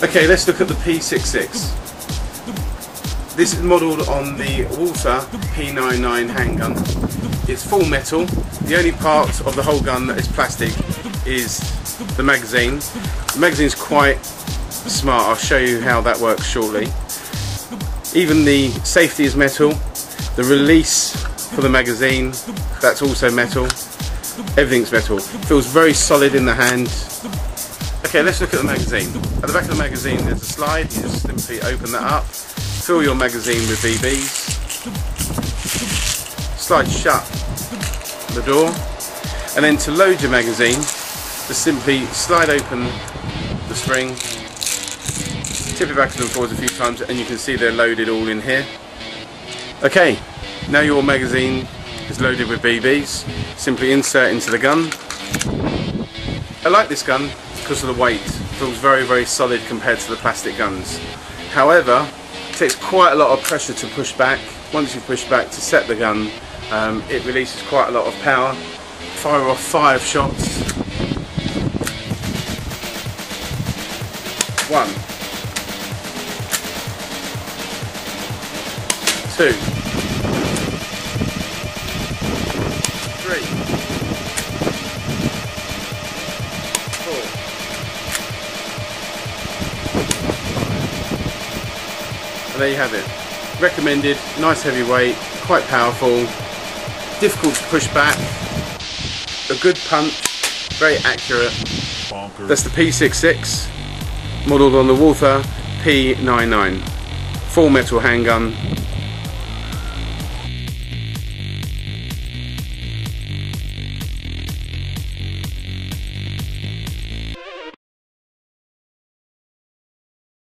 Okay, let's look at the P66. This is modelled on the Walther P99 handgun. It's full metal. The only part of the whole gun that is plastic is the magazine. The magazine's quite smart. I'll show you how that works shortly. Even the safety is metal. The release for the magazine, that's also metal. Everything's metal. Feels very solid in the hand. Okay, let's look at the magazine. At the back of the magazine there's a slide. You just simply open that up, fill your magazine with BBs, slide shut the door, and then to load your magazine, just simply slide open the spring, tip it backwards and forwards a few times, and you can see they're loaded all in here. Okay, now your magazine is loaded with BBs. Simply insert into the gun. I like this gun because of the weight. It feels very, very solid compared to the plastic guns. However, it takes quite a lot of pressure to push back. Once you push back to set the gun, it releases quite a lot of power. Fire off 5 shots. 1, 2, 3, 4. And there you have it. Recommended, nice heavy weight, quite powerful, difficult to push back, a good punch, very accurate. That's the P66, modelled on the Walther P99. Full metal handgun.